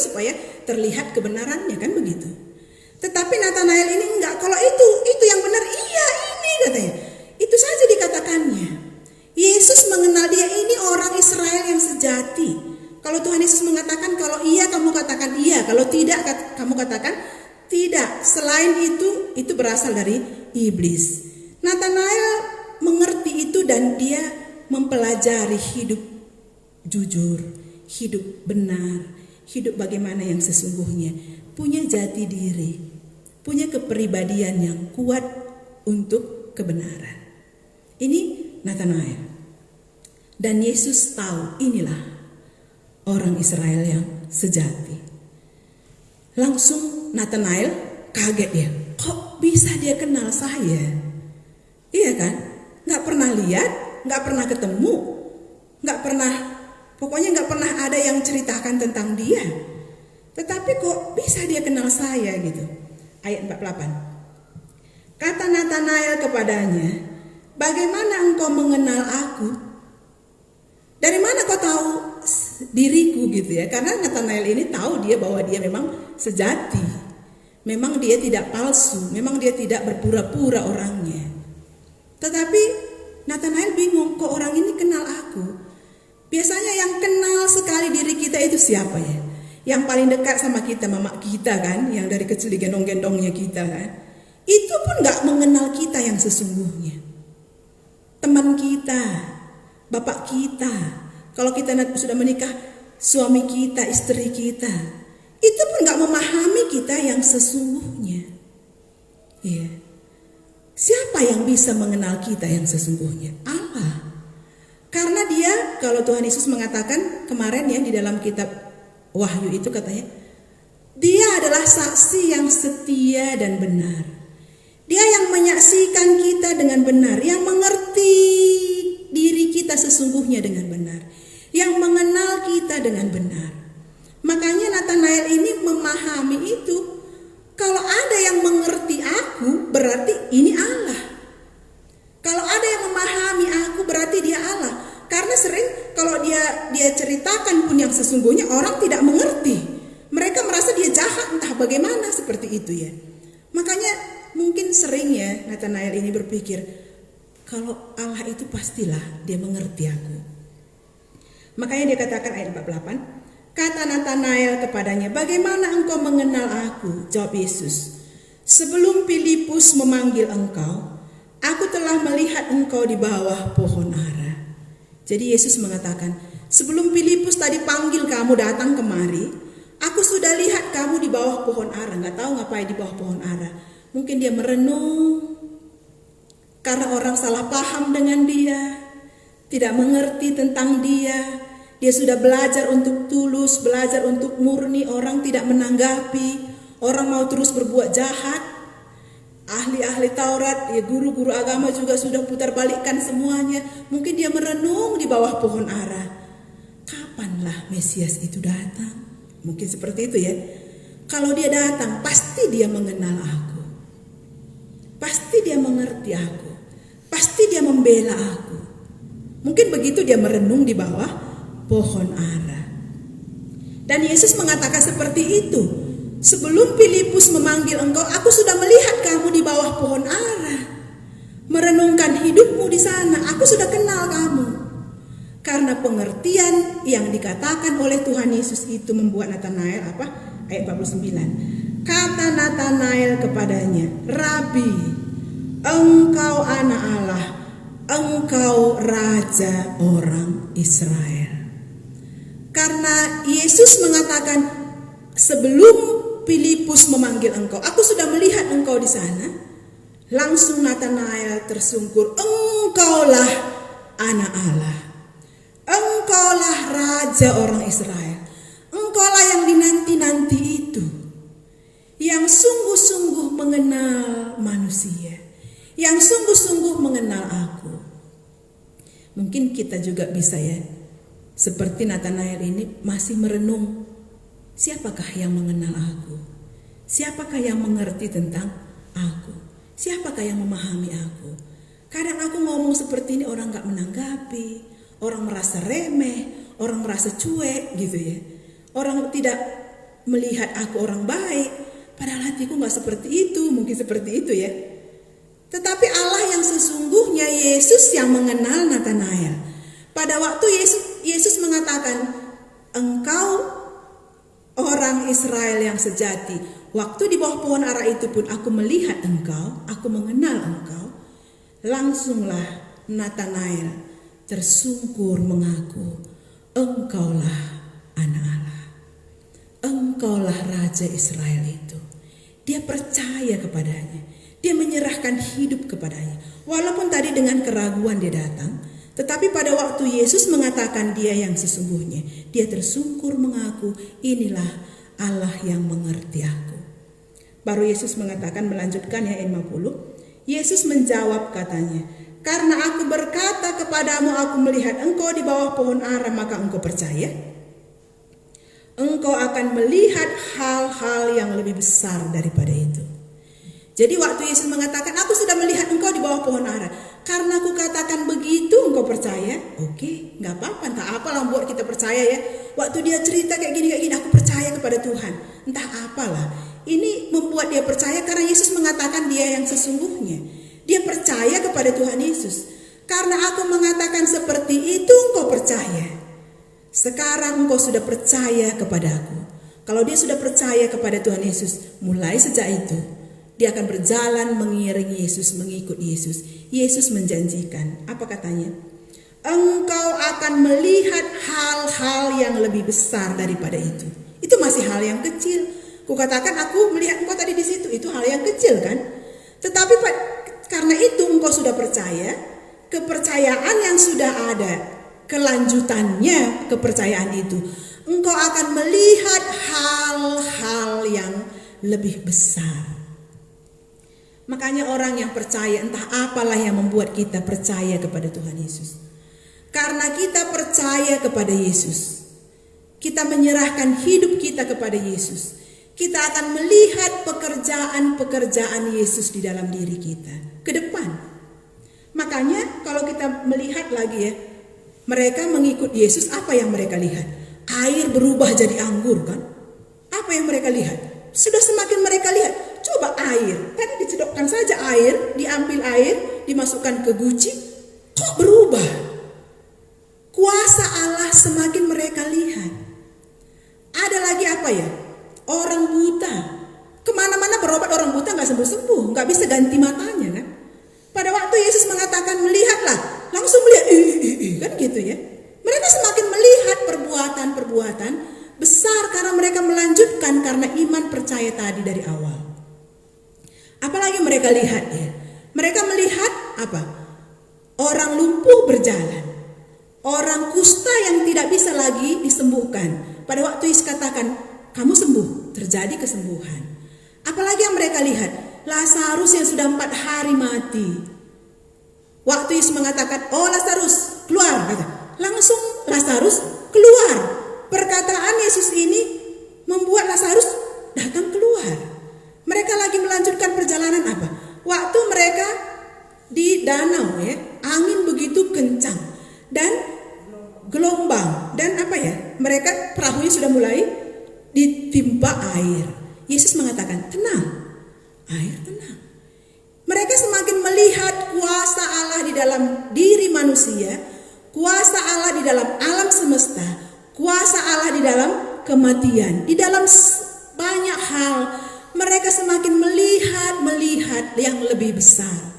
Speaker 1: supaya terlihat kebenarannya, kan begitu. Tetapi Nathanael ini enggak, kalau itu yang benar, iya ini katanya. Itu saja dikatakannya. Yesus mengenal dia, ini orang Israel yang sejati. Kalau Tuhan Yesus mengatakan kalau iya, kamu katakan iya. Kalau tidak, kamu katakan tidak. Selain itu berasal dari iblis. Nathanael mengerti itu dan dia mempelajari hidup jujur, hidup benar, hidup bagaimana yang sesungguhnya. Punya jati diri, punya kepribadian yang kuat untuk kebenaran. Ini Nathanael. Dan Yesus tahu inilah orang Israel yang sejati. Langsung Nathanael kaget dia. Kok bisa dia kenal saya? Iya kan? Gak pernah lihat, gak pernah ketemu, pokoknya gak pernah ada yang ceritakan tentang dia. Tetapi kok bisa dia kenal saya gitu. Ayat 48. Kata Nathanael kepadanya, bagaimana engkau mengenal aku? Dari mana kau tahu diriku gitu ya? Karena Nathanael ini tahu dia bahwa dia memang sejati. Memang dia tidak palsu, memang dia tidak berpura-pura orangnya. Tetapi Nathanael bingung, kok orang ini kenal aku? Biasanya yang kenal sekali diri kita itu siapa ya? Yang paling dekat sama kita, mama kita kan, yang dari kecil digendong-gendongnya kita kan. Itu pun gak mengenal kita yang sesungguhnya. Teman kita, bapak kita, kalau kita sudah menikah, suami kita, istri kita, itu pun gak memahami kita yang sesungguhnya. Iya. Siapa yang bisa mengenal kita yang sesungguhnya? Allah. Karena dia, kalau Tuhan Yesus mengatakan kemarin ya di dalam kitab Wahyu itu katanya, dia adalah saksi yang setia dan benar. Dia yang menyaksikan kita dengan benar, yang mengerti diri kita sesungguhnya dengan benar, yang mengenal kita dengan benar. Makanya Nathanael ini memahami itu. Kalau ada yang mengerti aku, aku, berarti ini Allah. Kalau ada yang memahami aku, berarti dia Allah. Karena sering kalau dia ceritakan pun yang sesungguhnya orang tidak mengerti. Mereka merasa dia jahat, entah bagaimana seperti itu ya. Makanya mungkin sering ya Nathanael ini berpikir, kalau Allah itu pastilah dia mengerti aku. Makanya dia katakan ayat 48, kata Nathanael kepadanya, bagaimana engkau mengenal aku? Jawab Yesus, sebelum Filipus memanggil engkau, aku telah melihat engkau di bawah pohon ara. Jadi Yesus mengatakan, sebelum Filipus tadi panggil kamu datang kemari, aku sudah lihat kamu di bawah pohon ara. Gak tahu ngapain di bawah pohon ara. Mungkin dia merenung karena orang salah paham dengan dia, tidak mengerti tentang dia. Dia sudah belajar untuk tulus, belajar untuk murni. Orang tidak menanggapi, orang mau terus berbuat jahat. Ahli-ahli Taurat, ya guru-guru agama juga sudah putar balikkan semuanya. Mungkin dia merenung di bawah pohon ara. Kapanlah Mesias itu datang? Mungkin seperti itu ya. Kalau dia datang, pasti dia mengenal aku. Pasti dia mengerti aku. Pasti dia membela aku. Mungkin begitu dia merenung di bawah pohon ara. Dan Yesus mengatakan seperti itu. Sebelum Filipus memanggil engkau, aku sudah melihat kamu di bawah pohon ara. Merenungkan hidupmu di sana, aku sudah kenal kamu. Karena pengertian yang dikatakan oleh Tuhan Yesus itu membuat Nathanael apa? Ayat 49. Kata Nathanael kepadanya, Rabi, engkau anak Allah, engkau raja orang Israel. Karena Yesus mengatakan, sebelum Filipus memanggil engkau, aku sudah melihat engkau di sana. Langsung Nathanael tersungkur, engkaulah anak Allah. Engkaulah raja orang Israel. Engkaulah yang dinanti-nanti itu. Yang sungguh-sungguh mengenal manusia. Yang sungguh-sungguh mengenal aku. Mungkin kita juga bisa ya, seperti Nathanael ini masih merenung. Siapakah yang mengenal aku? Siapakah yang mengerti tentang aku? Siapakah yang memahami aku? Kadang aku ngomong seperti ini orang gak menanggapi, orang merasa remeh, orang merasa cuek gitu ya. Orang tidak melihat aku orang baik, padahal hatiku gak seperti itu, mungkin seperti itu ya. Tetapi Allah yang sesungguhnya, Yesus yang mengenal Nathanael. Pada waktu Yesus mengatakan, engkau orang Israel yang sejati. Waktu di bawah pohon ara itu pun aku melihat engkau, aku mengenal engkau. Langsunglah Nathanael tersungkur mengaku, engkaulah anak Allah. Engkaulah Raja Israel itu. Dia percaya kepadanya. Dia menyerahkan hidup kepadanya. Walaupun tadi dengan keraguan dia datang, tetapi pada waktu Yesus mengatakan dia yang sesungguhnya, dia tersungkur mengaku, inilah Allah yang mengerti aku. Baru Yesus mengatakan, melanjutkan ya ayat 50. Yesus menjawab katanya, karena aku berkata kepadamu, aku melihat engkau di bawah pohon ara, maka engkau percaya? Engkau akan melihat hal-hal yang lebih besar daripada itu. Jadi waktu Yesus mengatakan, aku sudah melihat engkau di bawah pohon ara, karena aku katakan begitu engkau percaya? Oke, gak apa-apa, entah apalah buat kita percaya ya. Waktu dia cerita kayak gini, aku percaya kepada Tuhan. Entah apalah, ini membuat dia percaya karena Yesus mengatakan dia yang sesungguhnya. Dia percaya kepada Tuhan Yesus. Karena aku mengatakan seperti itu engkau percaya. Sekarang engkau sudah percaya kepada aku. Kalau dia sudah percaya kepada Tuhan Yesus, mulai sejak itu dia akan berjalan mengiringi Yesus, mengikut Yesus. Yesus menjanjikan, apa katanya? Engkau akan melihat hal-hal yang lebih besar daripada itu. Itu masih hal yang kecil. Kukatakan aku melihat engkau tadi di situ, itu hal yang kecil kan? Tetapi karena itu engkau sudah percaya, kepercayaan yang sudah ada, kelanjutannya kepercayaan itu, engkau akan melihat hal-hal yang lebih besar. Makanya orang yang percaya, entah apalah yang membuat kita percaya kepada Tuhan Yesus. Karena kita percaya kepada Yesus, kita menyerahkan hidup kita kepada Yesus, kita akan melihat pekerjaan-pekerjaan Yesus di dalam diri kita ke depan. Makanya kalau kita melihat lagi ya, mereka mengikut Yesus, apa yang mereka lihat? Air berubah jadi anggur kan? Apa yang mereka lihat? Sudah semakin mereka lihat, coba air, tadi dicedokkan saja air, diambil air, dimasukkan ke guci, kok berubah? Kuasa Allah semakin mereka lihat. Ada lagi apa ya? Orang buta, kemana-mana berobat orang buta nggak sembuh-sembuh, nggak bisa ganti matanya kan? Pada waktu Yesus mengatakan melihatlah, langsung melihat, kan gitu ya. Mereka semakin melihat perbuatan-perbuatan besar karena mereka melanjutkan karena iman percaya tadi dari awal. Apalagi mereka lihat ya, mereka melihat apa? Orang lumpuh berjalan, orang kusta yang tidak bisa lagi disembuhkan. Pada waktu Yesus katakan, kamu sembuh, terjadi kesembuhan. Apalagi yang mereka lihat, Lazarus yang sudah 4 hari mati. Waktu Yesus mengatakan, oh Lazarus keluar, kata. Langsung Lazarus keluar. Perkataan Yesus ini membuat Lazarus datang keluar. Mereka lagi melanjutkan perjalanan apa? Waktu mereka di danau ya, angin begitu kencang dan gelombang dan apa ya? Mereka perahunya sudah mulai ditimpa air. Yesus mengatakan, tenang, air tenang. Mereka semakin melihat kuasa Allah di dalam diri manusia, kuasa Allah di dalam alam semesta, kuasa Allah di dalam kematian, di dalam banyak hal. Mereka semakin melihat yang lebih besar.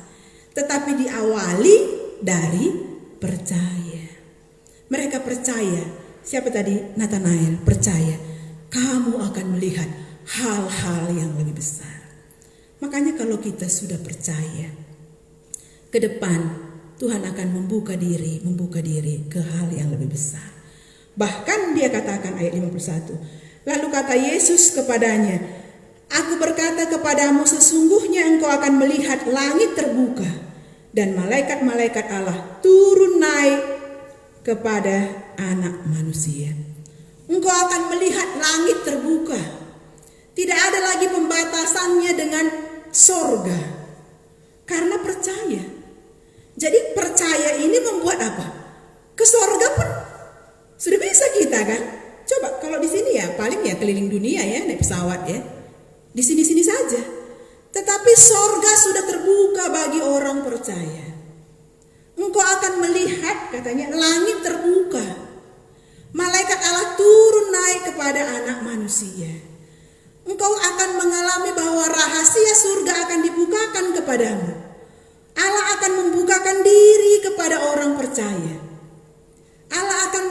Speaker 1: Tetapi diawali dari percaya. Mereka percaya. Siapa tadi? Nathanael percaya. Kamu akan melihat hal-hal yang lebih besar. Makanya kalau kita sudah percaya, ke depan Tuhan akan membuka diri ke hal yang lebih besar. Bahkan dia katakan ayat 51. Lalu kata Yesus kepadanya, aku berkata kepadamu sesungguhnya engkau akan melihat langit terbuka dan malaikat-malaikat Allah turun naik kepada anak manusia. Engkau akan melihat langit terbuka. Tidak ada lagi pembatasannya dengan sorga. Karena percaya. Jadi percaya ini membuat apa? Ke sorga pun sudah bisa kita kan? Coba kalau di sini ya paling ya keliling dunia ya naik pesawat ya. Di sini-sini saja. Tetapi sorga sudah terbuka bagi orang percaya. Engkau akan melihat katanya langit terbuka. Malaikat Allah turun naik kepada anak manusia. Engkau akan mengalami bahwa rahasia surga akan dibukakan kepadamu. Allah akan membukakan diri kepada orang percaya. Allah akan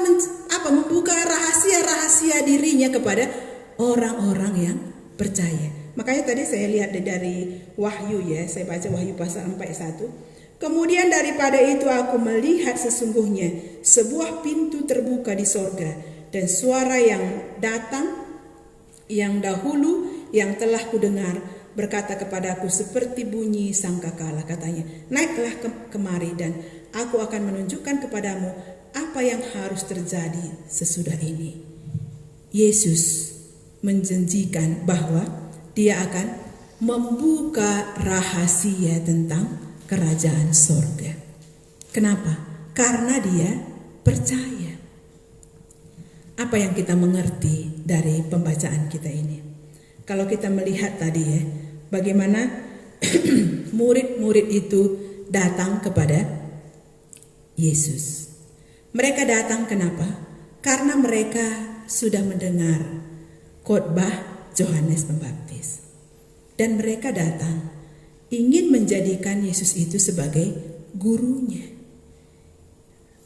Speaker 1: membuka rahasia-rahasia dirinya kepada orang-orang yang percaya. Makanya tadi saya lihat dari Wahyu ya, saya baca Wahyu pasal 4 ayat 1. Kemudian daripada itu aku melihat sesungguhnya sebuah pintu terbuka di sorga dan suara yang datang yang dahulu yang telah kudengar berkata kepadaku seperti bunyi sangkakala, katanya, naiklah kemari dan aku akan menunjukkan kepadamu apa yang harus terjadi sesudah ini. Yesus menjanjikan bahwa dia akan membuka rahasia tentang kerajaan sorga. Kenapa? Karena dia percaya. Apa yang kita mengerti dari pembacaan kita ini? Kalau kita melihat tadi ya, bagaimana murid-murid itu datang kepada Yesus. Mereka datang kenapa? Karena mereka sudah mendengar khotbah Yohanes Pembaptis. Dan mereka datang ingin menjadikan Yesus itu sebagai gurunya.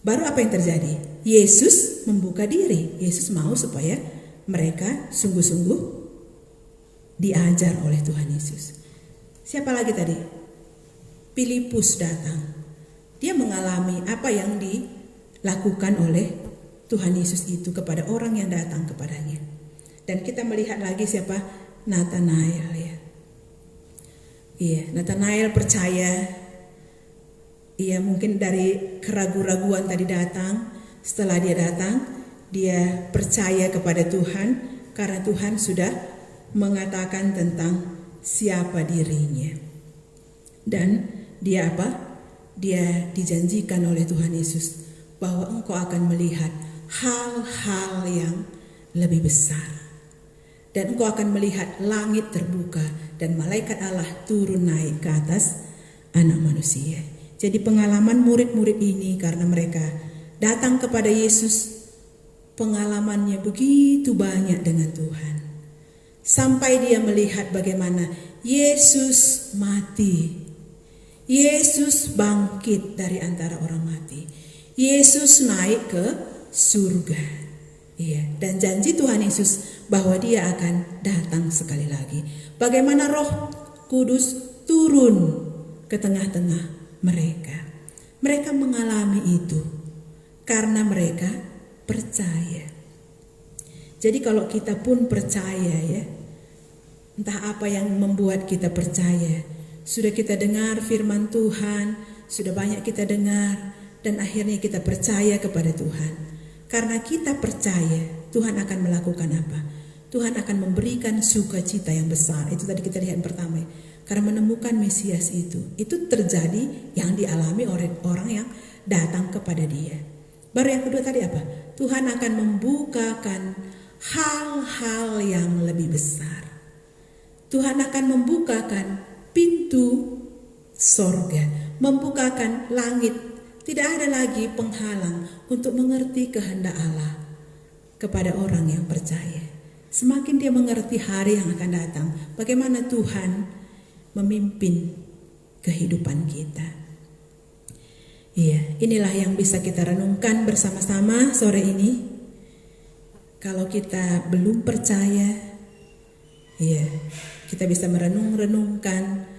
Speaker 1: Baru apa yang terjadi? Yesus membuka diri. Yesus mau supaya mereka sungguh-sungguh diajar oleh Tuhan Yesus. Siapa lagi tadi? Filipus datang. Dia mengalami apa yang dilakukan oleh Tuhan Yesus itu kepada orang yang datang kepadanya. Dan kita melihat lagi siapa? Nathanael ya. Iya, Nathanael percaya. Iya, mungkin dari keraguan-raguan tadi datang. Setelah dia datang, dia percaya kepada Tuhan karena Tuhan sudah mengatakan tentang siapa dirinya. Dan dia apa? Dia dijanjikan oleh Tuhan Yesus bahwa engkau akan melihat hal-hal yang lebih besar. Dan engkau akan melihat langit terbuka dan malaikat Allah turun naik ke atas anak manusia. Jadi pengalaman murid-murid ini karena mereka datang kepada Yesus, pengalamannya begitu banyak dengan Tuhan. Sampai dia melihat bagaimana Yesus mati. Yesus bangkit dari antara orang mati. Yesus naik ke surga. Iya, dan janji Tuhan Yesus bahwa dia akan datang sekali lagi. Bagaimana Roh Kudus turun ke tengah-tengah mereka. Mereka mengalami itu karena mereka percaya. Jadi kalau kita pun percaya ya, entah apa yang membuat kita percaya. Sudah kita dengar firman Tuhan, sudah banyak kita dengar, dan akhirnya kita percaya kepada Tuhan. Karena kita percaya, Tuhan akan melakukan apa? Tuhan akan memberikan sukacita yang besar. Itu tadi kita lihat pertama ya. Karena menemukan Mesias itu terjadi yang dialami oleh orang yang datang kepada dia. Baru yang kedua tadi apa? Tuhan akan membukakan hal-hal yang lebih besar. Tuhan akan membukakan pintu sorga, membukakan langit. Tidak ada lagi penghalang untuk mengerti kehendak Allah kepada orang yang percaya. Semakin dia mengerti hari yang akan datang, bagaimana Tuhan memimpin kehidupan kita. Iya, inilah yang bisa kita renungkan bersama-sama sore ini. Kalau kita belum percaya, iya, kita bisa merenung-renungkan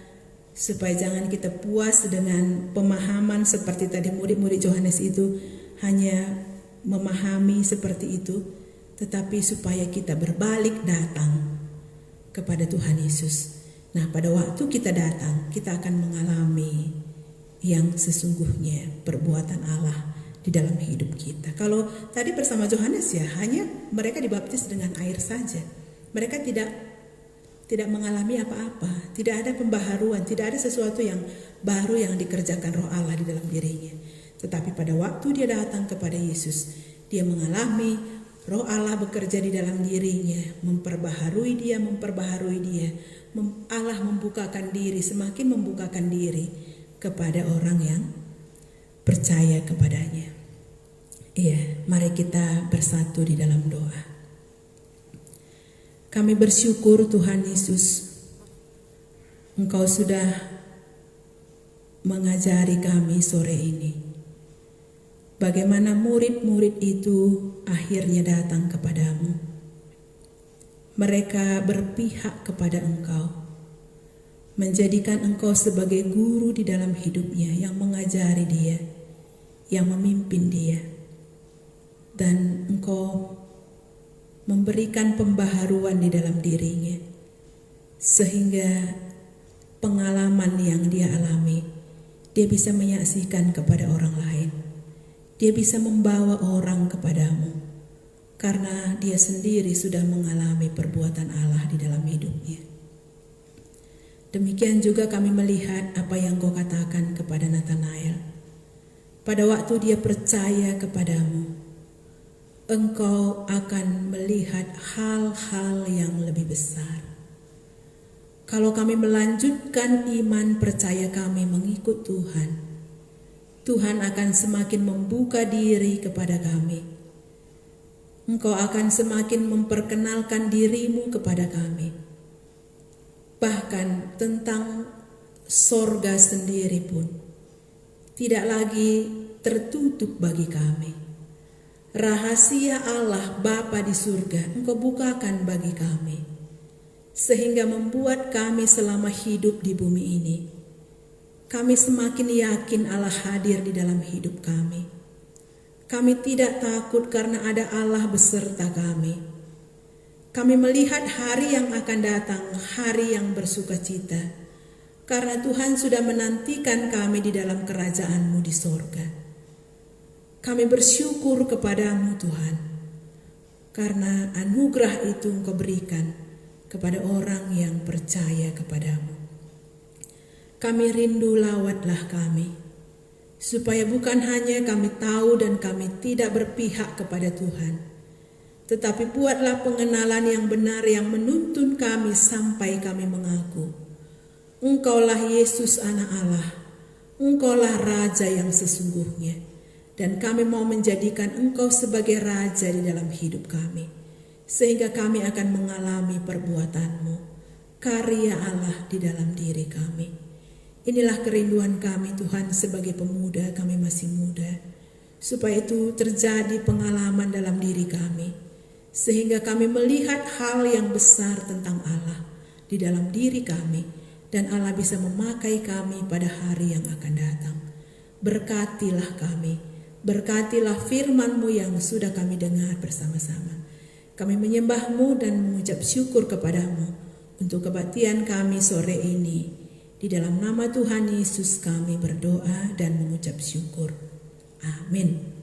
Speaker 1: supaya jangan kita puas dengan pemahaman seperti tadi murid-murid Yohanes itu hanya memahami seperti itu, tetapi supaya kita berbalik datang kepada Tuhan Yesus. Nah, pada waktu kita datang, kita akan mengalami yang sesungguhnya perbuatan Allah di dalam hidup kita. Kalau tadi bersama Yohanes ya, hanya mereka dibaptis dengan air saja. Mereka tidak mengalami apa-apa, tidak ada pembaharuan, tidak ada sesuatu yang baru yang dikerjakan Roh Allah di dalam dirinya. Tetapi pada waktu dia datang kepada Yesus, dia mengalami Roh Allah bekerja di dalam dirinya, memperbaharui dia. Allah membukakan diri, semakin membukakan diri kepada orang yang percaya kepadanya. Iya, mari kita bersatu di dalam doa. Kami bersyukur Tuhan Yesus, Engkau sudah mengajari kami sore ini. Bagaimana murid-murid itu akhirnya datang kepadamu. Mereka berpihak kepada Engkau, menjadikan Engkau sebagai guru di dalam hidupnya yang mengajari dia, yang memimpin dia. Dan Engkau memberikan pembaharuan di dalam dirinya, sehingga pengalaman yang dia alami, dia bisa menyaksikan kepada orang lain. Dia bisa membawa orang kepadamu, karena dia sendiri sudah mengalami perbuatan Allah di dalam hidupnya. Demikian juga kami melihat apa yang Kau katakan kepada Nathanael. Pada waktu dia percaya kepadamu, Engkau akan melihat hal-hal yang lebih besar. Kalau kami melanjutkan iman percaya kami mengikut Tuhan, Tuhan akan semakin membuka diri kepada kami. Engkau akan semakin memperkenalkan dirimu kepada kami. Bahkan tentang sorga sendiri pun tidak lagi tertutup bagi kami. Rahasia Allah Bapa di surga Engkau bukakan bagi kami, sehingga membuat kami selama hidup di bumi ini, kami semakin yakin Allah hadir di dalam hidup kami. Kami tidak takut karena ada Allah beserta kami. Kami melihat hari yang akan datang, hari yang bersukacita, karena Tuhan sudah menantikan kami di dalam kerajaan-Mu di sorga. Kami bersyukur kepadamu Tuhan, karena anugerah itu Engkau berikan kepada orang yang percaya kepadamu. Kami rindu lawatlah kami, supaya bukan hanya kami tahu dan kami tidak berpihak kepada Tuhan, tetapi buatlah pengenalan yang benar yang menuntun kami sampai kami mengaku, Engkaulah Yesus anak Allah, Engkaulah Raja yang sesungguhnya, dan kami mau menjadikan Engkau sebagai Raja di dalam hidup kami, sehingga kami akan mengalami perbuatan-Mu, karya Allah di dalam diri kami. Inilah kerinduan kami Tuhan sebagai pemuda, kami masih muda, supaya itu terjadi pengalaman dalam diri kami, sehingga kami melihat hal yang besar tentang Allah di dalam diri kami, dan Allah bisa memakai kami pada hari yang akan datang. Berkatilah kami, berkatilah firman-Mu yang sudah kami dengar bersama-sama. Kami menyembah-Mu dan mengucap syukur kepadamu untuk kebaktian kami sore ini. Di dalam nama Tuhan Yesus kami berdoa dan mengucap syukur. Amin.